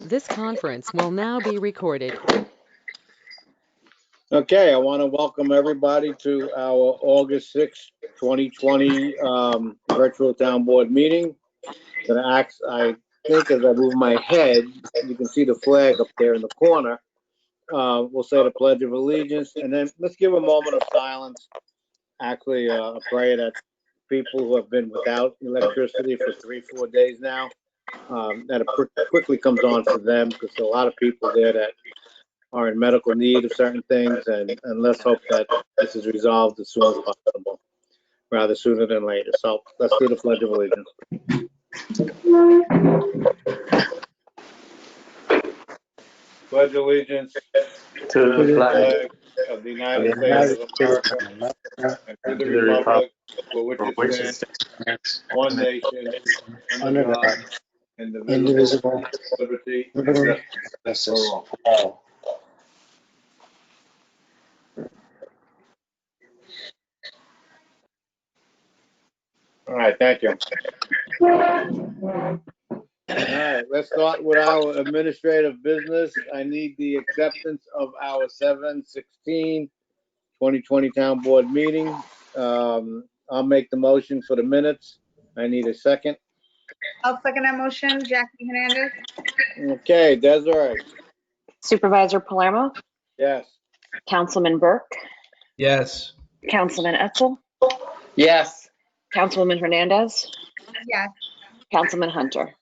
This conference will now be recorded. Okay, I want to welcome everybody to our August 6th, 2020 virtual town board meeting. I think as I move my head, you can see the flag up there in the corner. We'll say the Pledge of Allegiance, and then let's give a moment of silence. Actually, a prayer that people who have been without electricity for 3-4 days now, that it quickly comes on for them, because there are a lot of people there that are in medical need of certain things, and let's hope that this is resolved as soon as possible, rather sooner than later. So let's do the Pledge of Allegiance. Pledge allegiance to the flag of the United States of America and to the republic for which it stands, one nation, under God, indivisible, liberty and justice for all. All right, thank you. All right, let's start with our administrative business. I need the acceptance of our 7/16/2020 town board meeting. I'll make the motion for the minutes. I need a second. I'll second that motion. Jackie Hernandez. Okay, Desiree. Supervisor Palermo, Yes. Councilman Burke, Yes. Councilman Etzel, Yes. Councilwoman Hernandez, Yes. Councilman Hunter.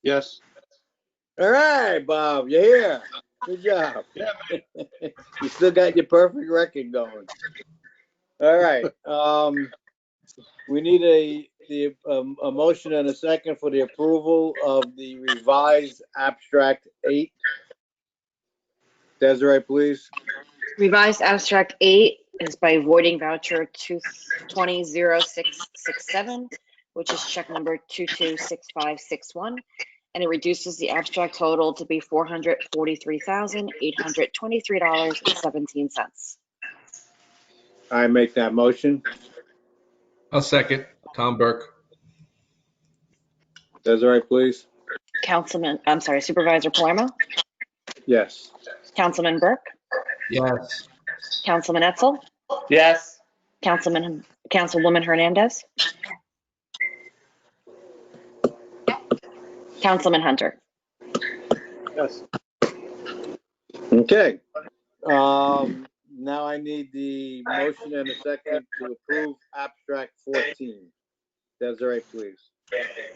Yes. All right, Bob, you're here. Good job. Yeah. You still got your perfect record going. All right. We need a motion and a second for the approval of the revised abstract 8. Desiree, please. Revised Abstract 8 is by voiding voucher 2200667, which is check number 226561, and it reduces the abstract total to be $443,823.17. I make that motion. I'll second. Tom Burke. Desiree, please. Supervisor Palermo, Yes. Councilman Burke, Yes. Councilman Etzel, Yes. Councilwoman Hernandez, Councilman Hunter. Yes. Okay. Now I need the motion and a second to approve abstract 14. Desiree, please.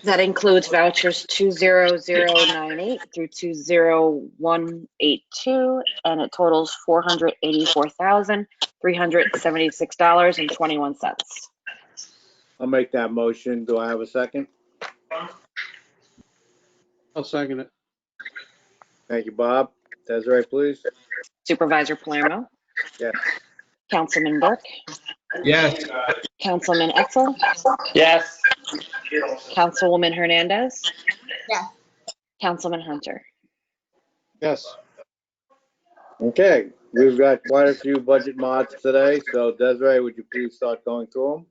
That includes vouchers 20098 through 20182, and it totals $484,376.21. I'll make that motion. Do I have a second? I'll second it. Thank you, Bob. Desiree, please. Supervisor Palermo, Yes. Councilman Burke, Yes. Councilman Etzel, Yes. Councilwoman Hernandez, Yes. Councilman Hunter. Yes. Okay, we've got quite a few budget mods today, so Desiree, would you please start going through them?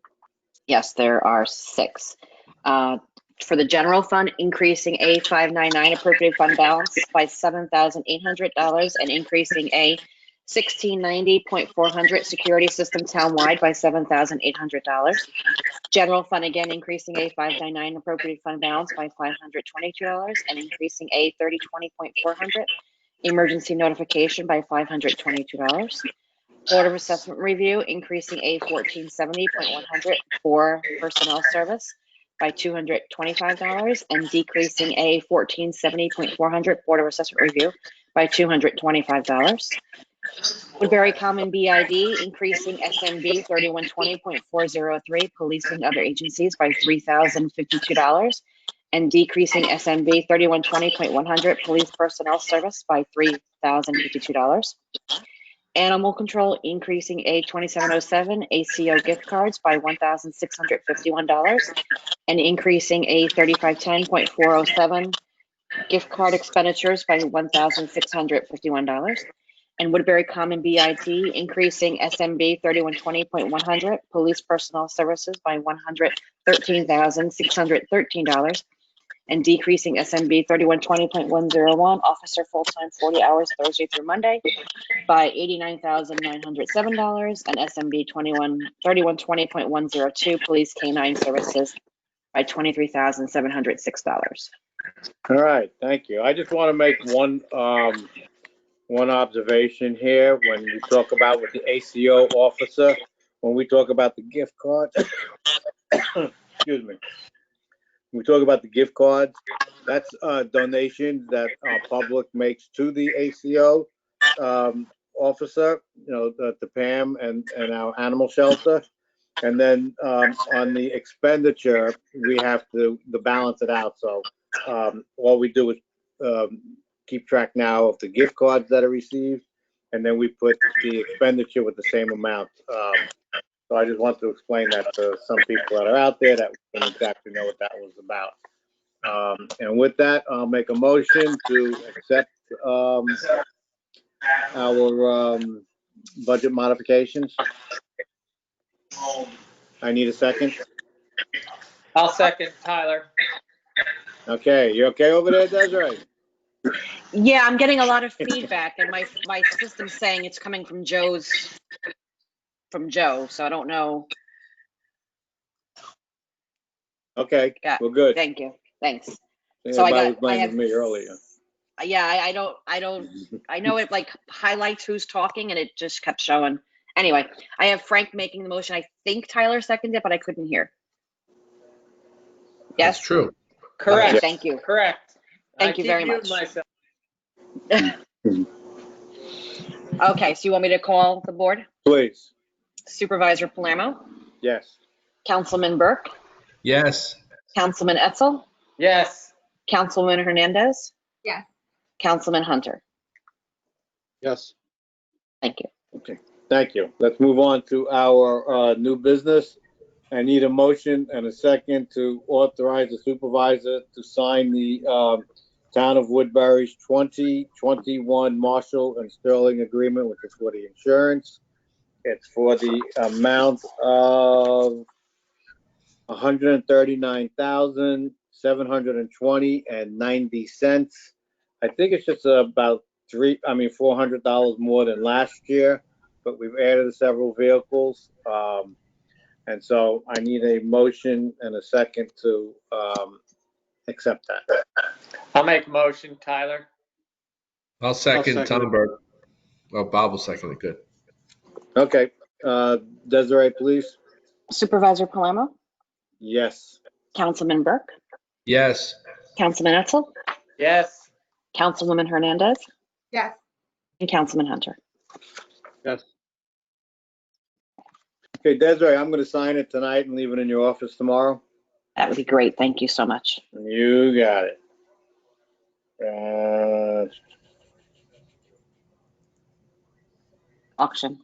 Yes, there are 6. For the general fund, increasing a 599 appropriated fund balance by $7,800 and increasing a 1690.400 security system townwide by $7,800. General fund again increasing a 599 appropriated fund balance by $522 and increasing a 3020.400 emergency notification by $522. Board of Assessment Review increasing a 1470.100 for personnel service by $225 and decreasing a 1470.400 Board of Assessment Review by $225. Woodbury Common BID increasing SMB 3120.403 policing other agencies by $3,052 and decreasing SMB 3120.100 police personnel service by $3,052. Animal control increasing a 2707 ACO gift cards by $1,651 and increasing a 3510.407 gift card expenditures by $1,651. And Woodbury Common BID increasing SMB 3120.100 police personnel services by $113,613 and decreasing SMB 3120.101 officer full-time 40 hours Thursday through Monday by $89,907 and SMB 3120.102 police canine services by $23,706. All right, thank you. I just want to make one observation here when we talk about with the ACO officer, when we talk about the gift card. Excuse me. When we talk about the gift cards, that's donations that our public makes to the ACO officer, to Pam and our animal shelter. And then on the expenditure, we have to balance it out. So all we do is keep track now of the gift cards that are received, and then we put the expenditure with the same amount. So I just want to explain that to some people that are out there that don't exactly know what that was about. And with that, I'll make a motion to accept our budget modifications. I need a second. I'll second Tyler. Okay, you okay over there, Desiree? Yeah, I'm getting a lot of feedback, and my system's saying it's coming from Joe, so I don't know. Okay, Yeah, we're good. thank you. Thanks. So I was blaming me earlier. Yeah, I know it like highlights who's talking, and it just kept showing. Anyway, I have Frank making the motion. I think Tyler seconded it, but I couldn't hear. Yes? That's true. Correct, Yes. Thank you. Correct. Thank you very I keep much. muting myself. Okay, so you want me to call the board? Please. Supervisor Palermo, Yes. Councilman Burke, Yes. Councilman Etzel, Yes. Councilman Hernandez, Yes. Councilman Hunter. Yes. Thank you. Okay, thank you. Let's move on to our new business. I need a motion and a second to authorize the supervisor to sign the Town of Woodbury's 2021 Marshall and Sterling Agreement, which is for the insurance. It's for the amount of $139,720.90. I think it's just about $400 more than last year, but we've added several vehicles. And so I need a motion and a second to accept that. I'll make a motion, Tyler. I'll second I'll second Tom Burke. Oh, Bob will second it. Good. Okay, Desiree, please. Supervisor Palermo, Yes. Councilman Burke, Yes. Councilman Etzel, Yes. Councilwoman Hernandez, Yes. and Councilman Hunter. Yes. Okay, Desiree, I'm going to sign it tonight and leave it in your office tomorrow. That would be great. Thank you so much. You got it. Auction.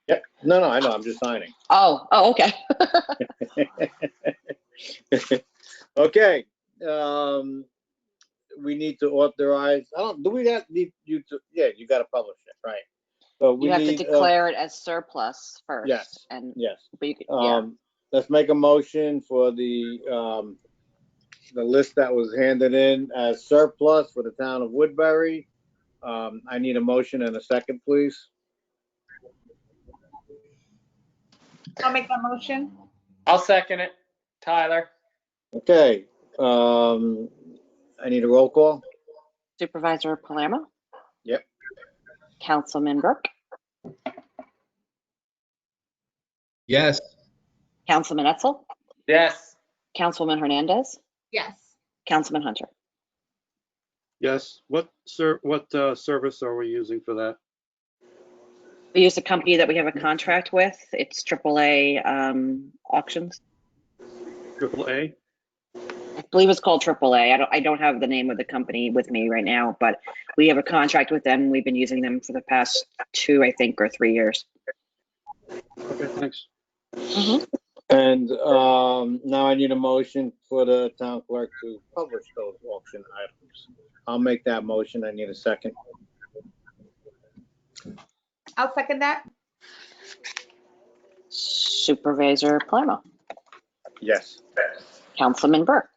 Yep. No, I know. I'm just signing. Oh, okay. Okay. We need to authorize. Do we need you to? Yeah, you got to publish it, right? So we You have to need, declare it as surplus first. Yes. And yes. but you could, yeah. Let's make a motion for the list that was handed in as surplus for the town of Woodbury. I need a motion and a second, please. I'll make that motion. I'll second it, Tyler. Okay. I need a roll call. Supervisor Palermo? Yep. Councilman Burke? Yes. Councilman Etzel? Yes. Councilwoman Hernandez? Yes. Councilman Hunter? Yes. What service are we using for that? We use a company that we have a contract with. It's AAA auctions. AAA? I believe it's called AAA. I don't have the name of the company with me right now, but we have a contract with them. We've been using them for the past 2, I think, or 3 years. Okay, thanks. Mm-hmm. And now I need a motion for the town clerk to publish those auction items. I'll make that motion. I need a second. I'll second that. Supervisor Palermo? Yes. Councilman Burke?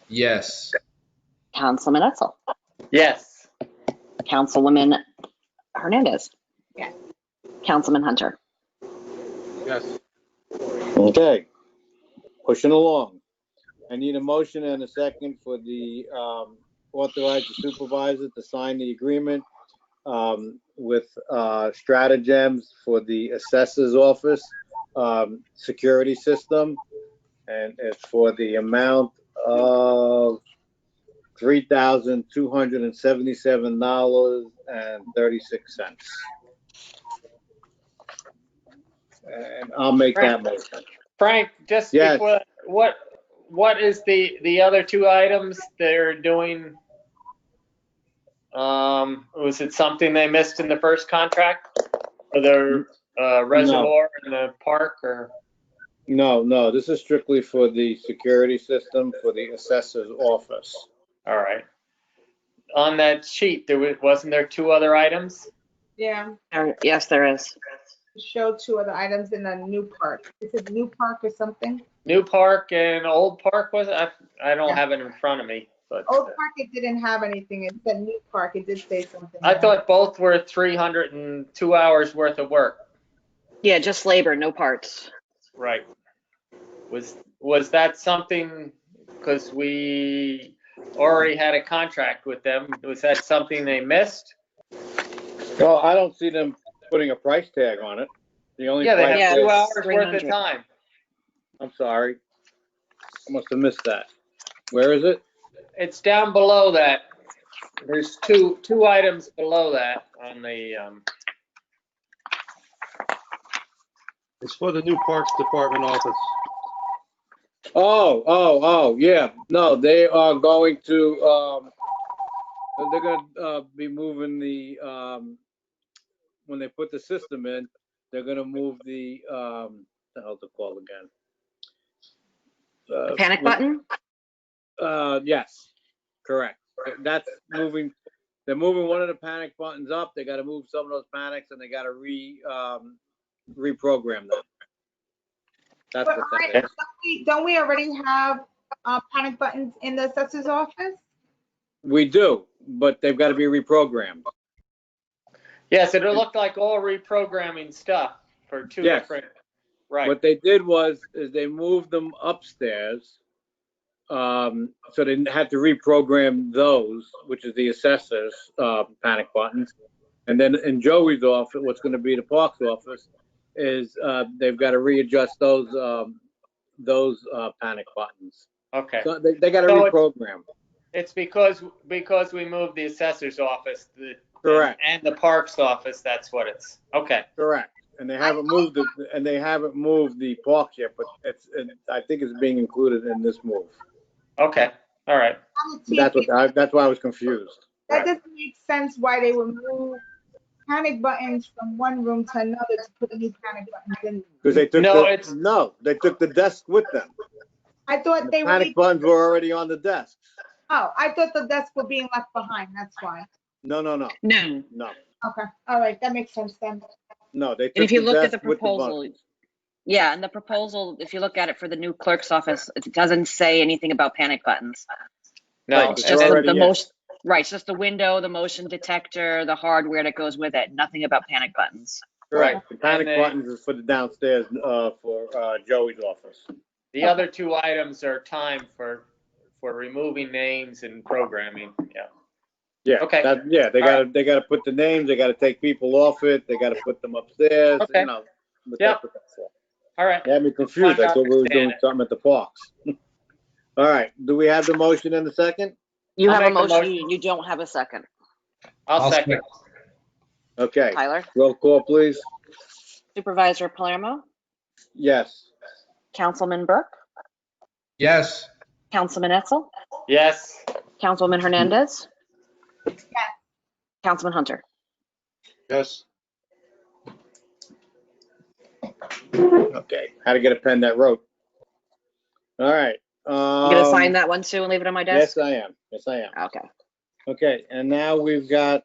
Yes. Councilman Etzel, Yes. Councilwoman Hernandez. Yes. Councilman Hunter. Yes. Okay. Pushing along. I need a motion and a second for the, authorize the supervisor to sign the agreement, with, Stratagems for the assessor's office, security system. And it's for the amount of $3,277.36. And I'll make that motion. Frank, just Yes. before, what is the other two items they're doing? Was it something they missed in the first contract? For their reservoir in the park, or? No, this is strictly for the security system for the assessor's office. All right. On that sheet, wasn't there two other items? Yeah, Yes, there is. show two other items in the new park. Is it new park or something? New park and old park, was it? I don't Yeah. have it in front of me, but Old park, it didn't have anything. It said new park. It did say something. I there. thought both were 302 hours worth of work. Yeah, just labor, no parts. Right. Was that something, because we already had a contract with them, was that something they missed? Well, I don't see them putting a price tag on it. The only Yeah, they price have Yeah, two tag, hours it's worth of 300. time. I'm sorry. I must have missed that. Where is it? It's down below that. There's two items below that on the, It's for the new Parks Department office. Oh, yeah. No, they are going to, they're gonna, be moving the, when they put the system in, they're gonna move the, the hell's it called again? The panic button? Yes, correct. That's moving, they're moving one of the panic buttons up. They gotta move some of those panics and they gotta reprogram them. That's But what Frank, that is. don't we already have panic buttons in the assessor's office? We do, but they've gotta be reprogrammed. yes, it looked like all reprogramming stuff for two Yes. different, right. What they did is they moved them upstairs. So they had to reprogram those, which is the assessor's panic buttons. And then in Joey's office, what's going to be the Parks office, is they've got to readjust those panic buttons. Okay. So they got to So reprogram. It's because we moved the assessor's office, Correct. and the parks office, that's what it's, okay. Correct. And they haven't moved the Parks yet, but I think it's being included in this move. Okay, all right. That's why I was confused. That doesn't make sense why they would move panic buttons from one room to another to put new panic buttons in. Because they took they took the desk with them. I thought they were. Panic buttons were already on the desks. Oh, I thought the desks were being left behind. That's why. No. No. Okay, all right, that makes sense then. No, they took And if you the look at the desk with the proposal, buttons. yeah, and the proposal, if you look at it for the new clerk's office, it doesn't say anything about panic buttons. No, It's they're just already the in. motion, right, it's just the window, the motion detector, the hardware that goes with it, nothing about panic buttons. Correct. The panic And buttons is for the downstairs, for Joey's office. the other two items are time for removing names and programming, yeah. Yeah. Okay. They gotta put the names, they gotta take people off it, they gotta put them upstairs, Okay. But Yep. that's what that's for. All right, They had me confused. I thought we were doing Understand it. something at the parks. All right. Do we have the motion in the second? You I'll have a make a motion, motion. you don't have a second. I'll second. Okay. Tyler? Roll call, please. Supervisor Palermo? Yes. Councilman Burke? Yes. Councilman Etzel? Yes, Councilwoman Hernandez? Yes. Councilman Hunter? Yes. Okay. How to get a pen that wrote. All right. You gonna sign that one too and leave it on my desk? Yes, I am. Yes, I am. Okay. Okay, and now we've got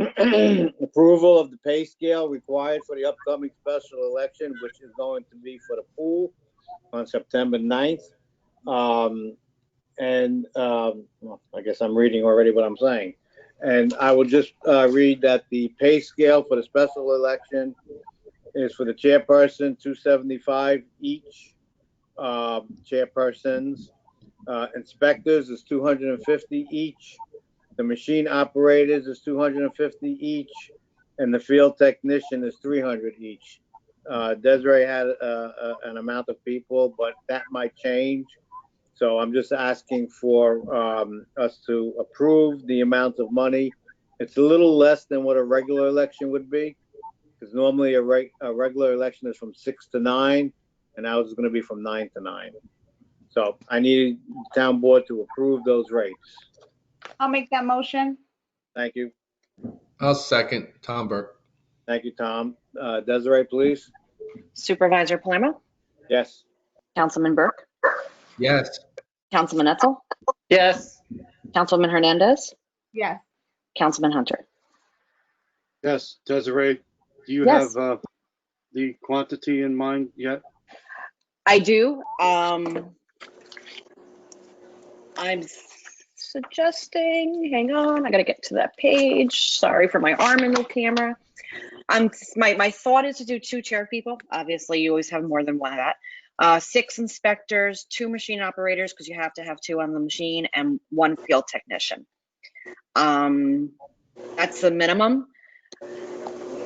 approval of the pay scale required for the upcoming special election, which is going to be for the pool on September 9th. And well, I guess I'm reading already what I'm saying. And I will just read that the pay scale for the special election is for the chairperson, 275 each. Chairpersons, inspectors is 250 each. The machine operators is 250 each, and the field technician is 300 each. Desiree had an amount of people, but that might change. So I'm just asking for us to approve the amount of money. It's a little less than what a regular election would be, because normally a regular election is from 6 to 9, and ours is going to be from 9 to 9. So I need the town board to approve those rates. I'll make that motion. Thank you. I'll second Tom Burke. Thank you, Tom. Desiree, please. Supervisor Palermo, Yes. Councilman Burke, Yes. Councilman Etzel, Yes. Councilman Hernandez, Yes. Councilman Hunter. Yes, Desiree, do you Yes. have the quantity in mind yet? I do. I'm suggesting, hang on, I gotta get to that page. Sorry for my arm in the camera. My thought is to do 2 chair people. Obviously, you always have more than one of that. 6 inspectors, 2 machine operators, because you have to have 2 on the machine, and 1 field technician. That's the minimum.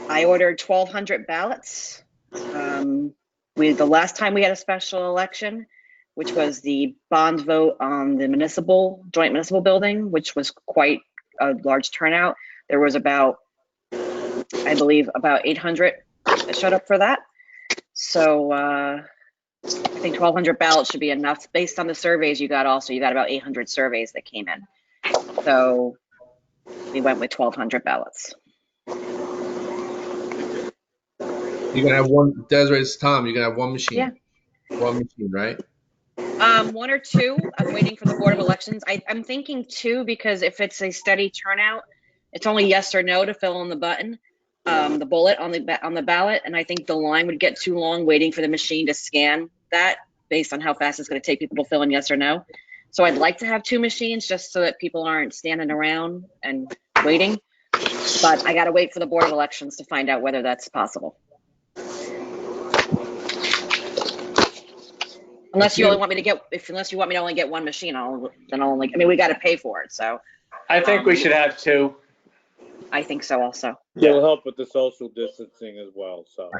I ordered 1,200 ballots. The last time we had a special election, which was the bond vote on the joint municipal building, which was quite a large turnout. There was about, I believe, about 800 that showed up for that. So I think 1,200 ballots should be enough. Based on the surveys you got also, you got about 800 surveys that came in. So we went with 1,200 ballots. You're gonna have one, Desiree, it's Tom, you're gonna have one machine. Yeah. One machine, right? 1 or 2. I'm waiting for the Board of Elections. I'm thinking 2 because if it's a steady turnout, it's only yes or no to fill in the button, the bullet on the ballot, and I think the line would get too long waiting for the machine to scan that based on how fast it's going to take people to fill in yes or no. So I'd like to have 2 machines just so that people aren't standing around and waiting. But I got to wait for the Board of Elections to find out whether that's possible. Unless you only want me to unless you want me to only get 1 machine, then I'll only. I mean, we got to pay for it, so I think we should have 2. I think so also. It'll help with the social distancing as well, so.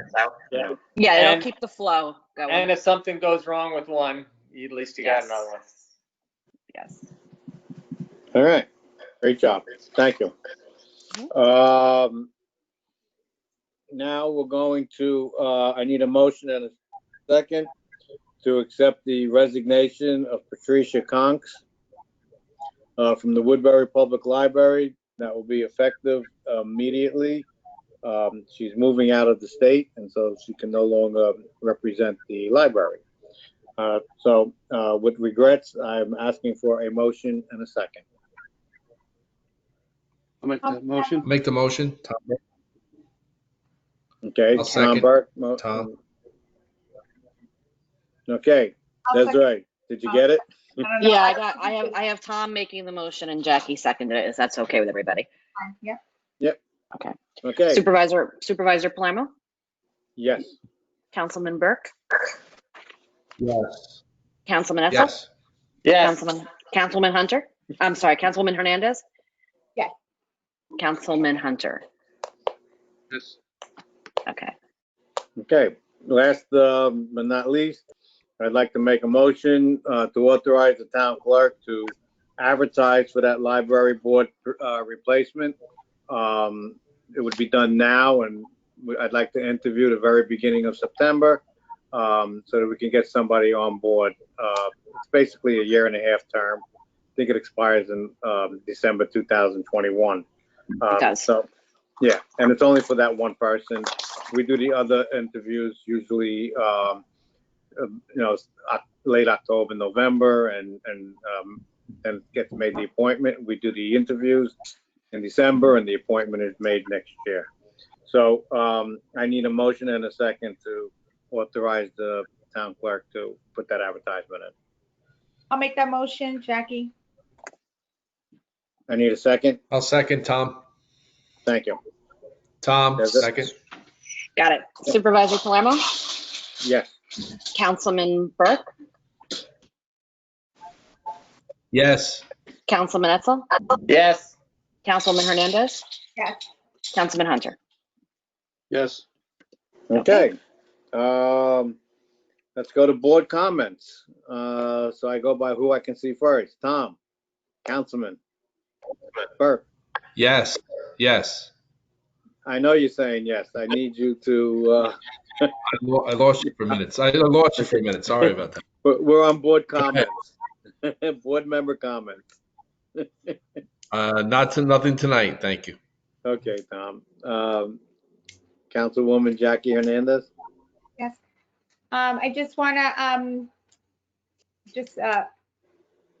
Yeah. Yeah, it'll And- keep the flow going. And if something goes wrong with one, at least you got Yes. another one. Yes. All right. Great job. Thank you. Now we're going to, I need a motion and a second to accept the resignation of Patricia Conks from the Woodbury Public Library. That will be effective immediately. She's moving out of the state, and so she can no longer represent the library. So with regrets, I'm asking for a motion and a second. I'll make that motion. Make the motion, Tom Burke. Okay, I'll Tom second. Burke. Tom. Okay, I'll second. Desiree, did you get it? I don't know. Yeah, I have Tom making the motion and Jackie seconded it. If that's okay with everybody. Yeah. Okay, Supervisor Palermo, yes. Councilman Burke, Yes. Councilman Etzel, Yes. Yes. Councilman Hunter. I'm sorry, Councilman Hernandez. Yes. Councilman Hunter. Yes. Okay. Okay, last but not least, I'd like to make a motion to authorize the town clerk to advertise for that library board replacement. It would be done now, and I'd like to interview the very beginning of September so that we can get somebody on board. It's basically a 1.5-year term. I think it expires in December 2021. It does. So, yeah, and it's only for that one person. We do the other interviews usually, late October, November, and gets made the appointment. We do the interviews in December, and the appointment is made next year. So I need a motion and a second to authorize the town clerk to put that advertisement in. I'll make that motion, Jackie. I need a second. I'll second Tom. Thank you. Tom, Does it- second. Got it. Supervisor Palermo, Yes. Councilman Burke, Yes. Councilman Etzel, Yes. Councilman Hernandez, Yes. Councilman Hunter. Yes. Okay. Let's go to board comments. So I go by who I can see first. Tom, Councilman, Burke. Yes. Yes. I know you're saying yes. I need you to, I lost you for a minute. I lost you for a minute. Sorry about that. we're on board comments. Board member comments. Nothing tonight. Thank you. Okay, Tom. Councilwoman Jackie Hernandez. Yes. I just want to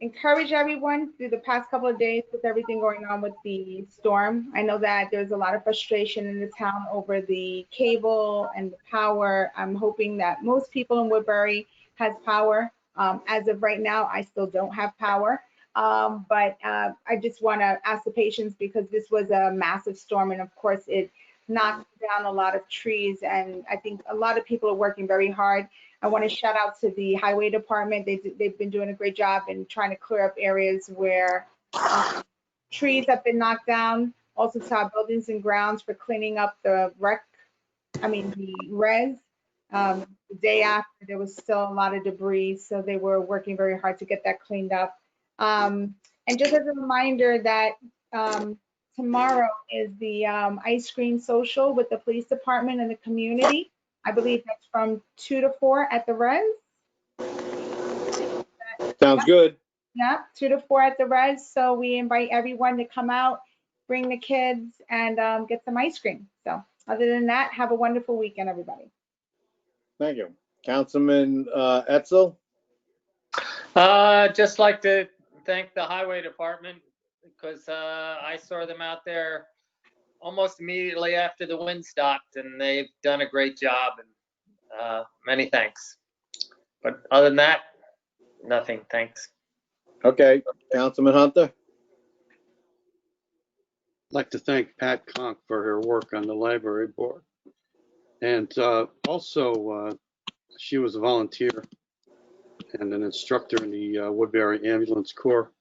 encourage everyone through the past couple of days with everything going on with the storm. I know that there's a lot of frustration in the town over the cable and the power. I'm hoping that most people in Woodbury has power. As of right now, I still don't have power. But I just want to ask the patience because this was a massive storm, and of course it knocked down a lot of trees, and I think a lot of people are working very hard. I want to shout out to the highway department. They've been doing a great job in trying to clear up areas where trees have been knocked down. Also to our buildings and grounds for cleaning up the the res. The day after, there was still a lot of debris, so they were working very hard to get that cleaned up. And just as a reminder that tomorrow is the ice cream social with the police department and the community. I believe that's from 2 to 4 at the res. Sounds good. Yeah, 2 to 4 at the res. So we invite everyone to come out, bring the kids, and get some ice cream. So other than that, have a wonderful weekend, everybody. Thank you. Councilman Etzel. Just like to thank the highway department because I saw them out there almost immediately after the wind stopped, and they've done a great job. And many thanks. But other than that, nothing. Thanks. Okay. Councilman Hunter. I'd like to thank Pat Conk for her work on the library board. And also, she was a volunteer and an instructor in the Woodbury Ambulance Corps,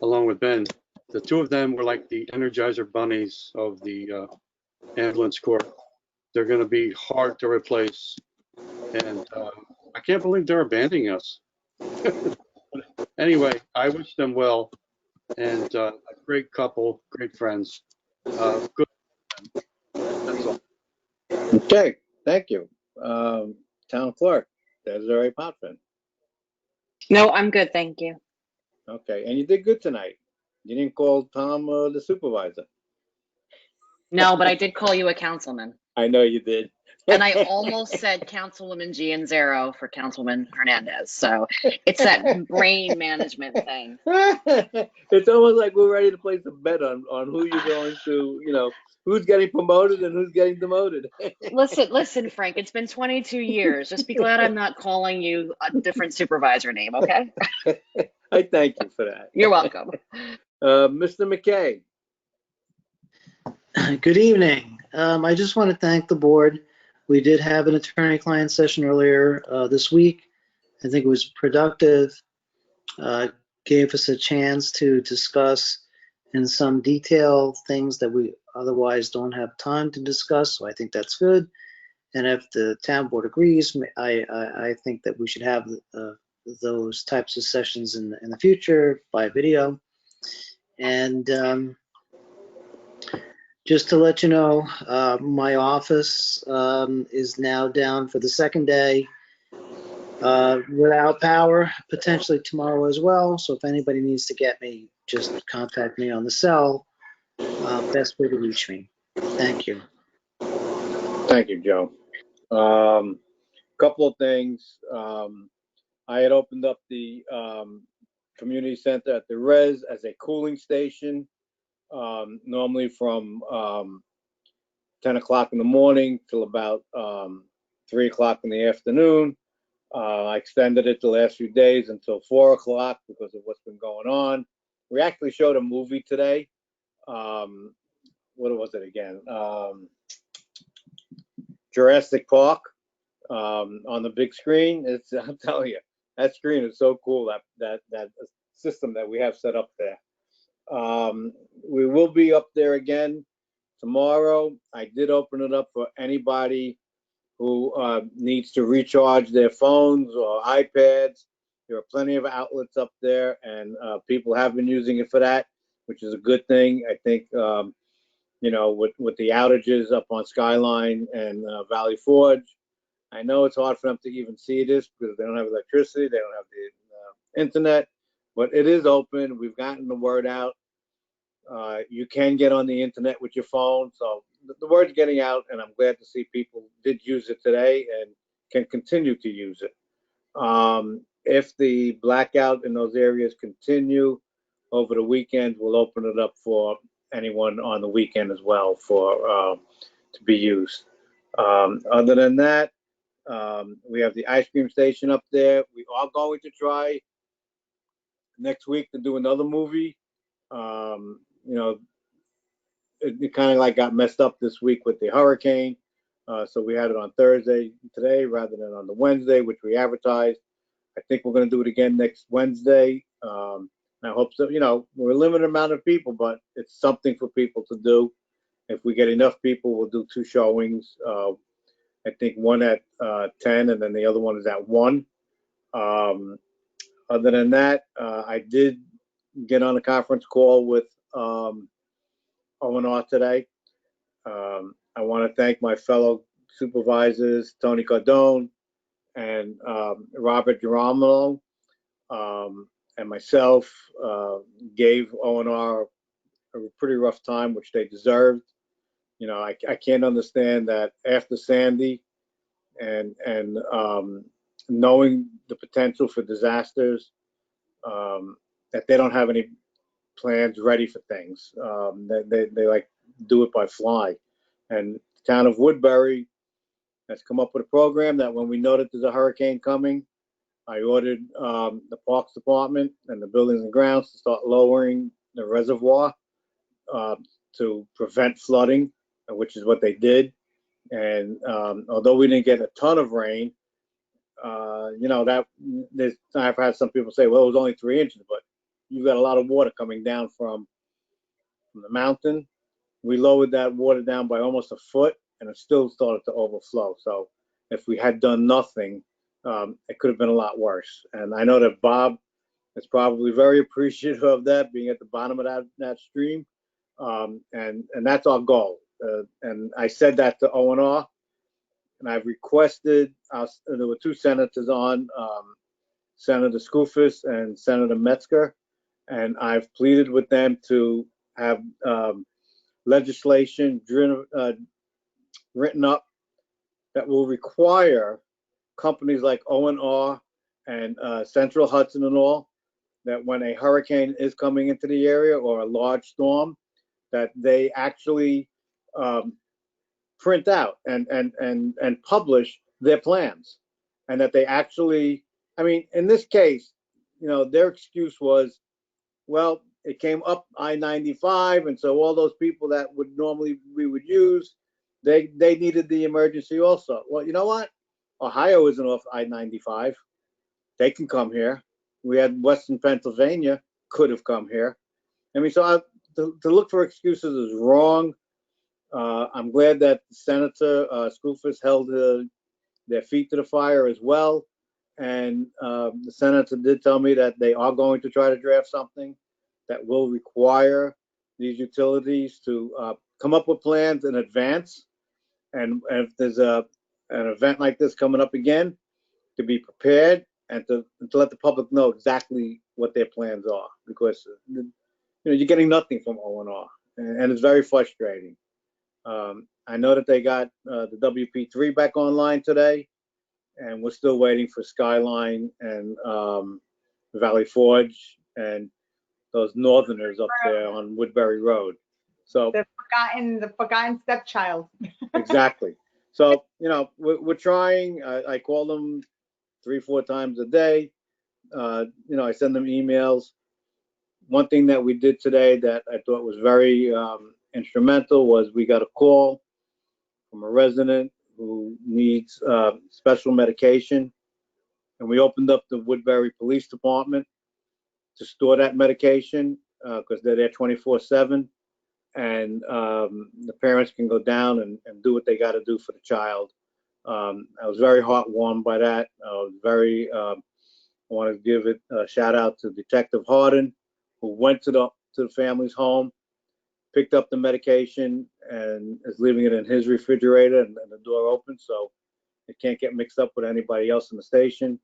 along with Ben. The two of them were like the Energizer bunnies of the Ambulance Corps. They're going to be hard to replace. And I can't believe they're abandoning us. Anyway, I wish them well. And a great couple, great friends. Good. That's all. Okay. Thank you. Town clerk, Desiree Potvin. No, I'm good, thank you. Okay. And you did good tonight. You didn't call Tom the supervisor. No, but I did call you a councilman. I know you did. And I almost said Councilwoman Gianzero for Councilwoman Hernandez. So it's that brain management thing. It's almost like we're ready to place a bet on who you're going to, who's getting promoted and who's getting demoted. Listen, Frank, it's been 22 years. Just be glad I'm not calling you a different supervisor name, okay? I thank you for that. You're welcome. Mr. McKay. Good evening. I just want to thank the board. We did have an attorney-client session earlier this week. I think it was productive. Gave us a chance to discuss in some detail things that we otherwise don't have time to discuss, so I think that's good. And if the town board agrees, I think that we should have those types of sessions in the future by video. And just to let you know, my office is now down for the second day without power, potentially tomorrow as well. So if anybody needs to get me, just contact me on the cell. Best way to reach me. Thank you. Thank you, Joe. Couple of things. I had opened up the community center at the res as a cooling station. Normally from 10 o'clock in the morning till about 3 o'clock in the afternoon. I extended it the last few days until 4 o'clock because of what's been going on. We actually showed a movie today. What was it again? Jurassic Park on the big screen. I'm telling you, that screen is so cool. That system that we have set up there. We will be up there again tomorrow. I did open it up for anybody who needs to recharge their phones or iPads. There are plenty of outlets up there, and people have been using it for that, which is a good thing. I think, with the outages up on Skyline and Valley Forge, I know it's hard for them to even see this because they don't have electricity, they don't have the internet, but it is open. We've gotten the word out. You can get on the internet with your phone, so the word's getting out, and I'm glad to see people did use it today and can continue to use it. If the blackout in those areas continue over the weekend, we'll open it up for anyone on the weekend as well for to be used. Other than that, we have the ice cream station up there. We are going to try next week to do another movie. It kind of like got messed up this week with the hurricane. So we had it on Thursday today rather than on the Wednesday, which we advertised. I think we're going to do it again next Wednesday. I hope so. We're a limited amount of people, but it's something for people to do. If we get enough people, we'll do 2 showings. I think one at 10 and then the other one is at 1. Other than that, I did get on a conference call with O&R today. I want to thank my fellow supervisors, Tony Cardone and Robert Geronimo, and myself. Gave O&R a pretty rough time, which they deserved. I can't understand that after Sandy and knowing the potential for disasters, that they don't have any plans ready for things. They like do it by fly. And the town of Woodbury has come up with a program that when we know that there's a hurricane coming, I ordered the Parks Department and the Buildings and Grounds to start lowering the reservoir to prevent flooding, which is what they did. And although we didn't get a ton of rain, I've had some people say, well, it was only 3 inches, but you've got a lot of water coming down from the mountain. We lowered that water down by almost a foot, and it still started to overflow. So if we had done nothing, it could have been a lot worse. And I know that Bob is probably very appreciative of that, being at the bottom of that stream. And that's our goal. And I said that to O&R, and I've requested, there were 2 senators on, Senator Skoufis and Senator Metzger, and I've pleaded with them to have legislation written up that will require companies like O&R and Central Hudson and all, that when a hurricane is coming into the area or a large storm, that they actually print out and publish their plans, and that they actually, in this case, their excuse was, well, it came up I-95, and so all those people that would normally we would use, they needed the emergency also. Well, you know what? Ohio isn't off I-95. They can come here. We had Western Pennsylvania could have come here. So to look for excuses is wrong. I'm glad that Senator Skoufis held their feet to the fire as well. And the senator did tell me that they are going to try to draft something that will require these utilities to come up with plans in advance. And if there's an event like this coming up again, to be prepared and to let the public know exactly what their plans are, because you're getting nothing from O&R, and it's very frustrating. I know that they got the WP3 back online today, and we're still waiting for Skyline and Valley Forge and those northerners up there on Woodbury Road. So the forgotten stepchild. Exactly. So we're trying. I called them 3-4 times a day. I send them emails. One thing that we did today that I thought was very instrumental was we got a call from a resident who needs special medication. And we opened up the Woodbury Police Department to store that medication because they're there 24/7. And the parents can go down and do what they got to do for the child. I was very heartwarmed by that. I want to give it a shout out to Detective Harden, who went to the family's home, picked up the medication, and is leaving it in his refrigerator and the door open so it can't get mixed up with anybody else in the station.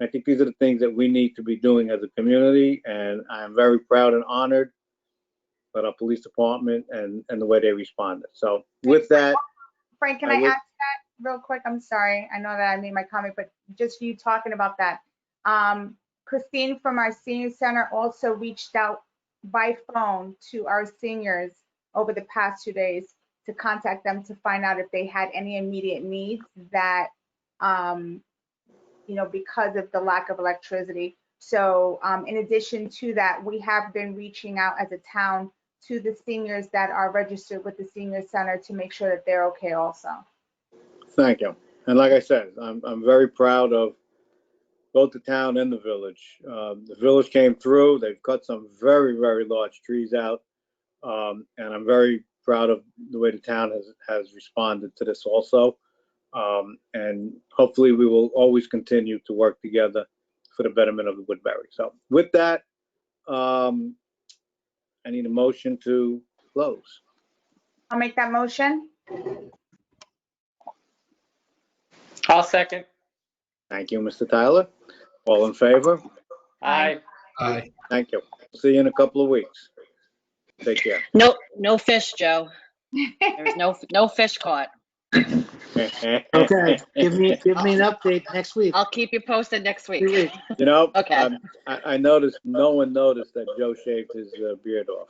I think these are the things that we need to be doing as a community, and I'm very proud and honored about our police department and the way they responded. So with that, Frank, can I I would- ask that real quick? I'm sorry. I know that I made my comment, but just you talking about that. Christine from our senior center also reached out by phone to our seniors over the past 2 days to contact them to find out if they had any immediate needs that, because of the lack of electricity. So in addition to that, we have been reaching out as a town to the seniors that are registered with the senior center to make sure that they're okay also. Thank you. And like I said, I'm very proud of both the town and the village. The village came through. They've cut some very, very large trees out. And I'm very proud of the way the town has responded to this also. And hopefully we will always continue to work together for the betterment of the Woodbury. So with that, I need a motion to close. I'll make that motion. I'll second. Thank you, Mr. Tyler. All in favor? Aye. Aye. Thank you. See you in a couple of weeks. Take care. No fish, Joe. There's no fish caught. Okay, give me an update next week. I'll keep you posted next week. 2 weeks. Okay. I noticed, no one noticed that Joe shaved his beard off.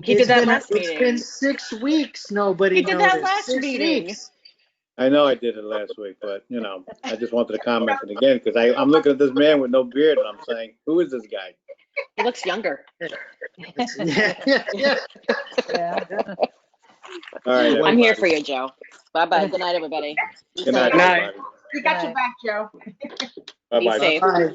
He did that last It's meeting. been 6 weeks. Nobody He did that noticed. last 6 meeting. weeks. I know I did it last week, but I just wanted to comment it again because I'm looking at this man with no beard and I'm saying, who is this guy? He looks younger. Yeah. All right, I'm here everybody. for you, Joe. Bye-bye. Good night, everybody. Be Good night, safe. Night. everybody. We got your back, Joe. Bye-bye. Be safe. Bye.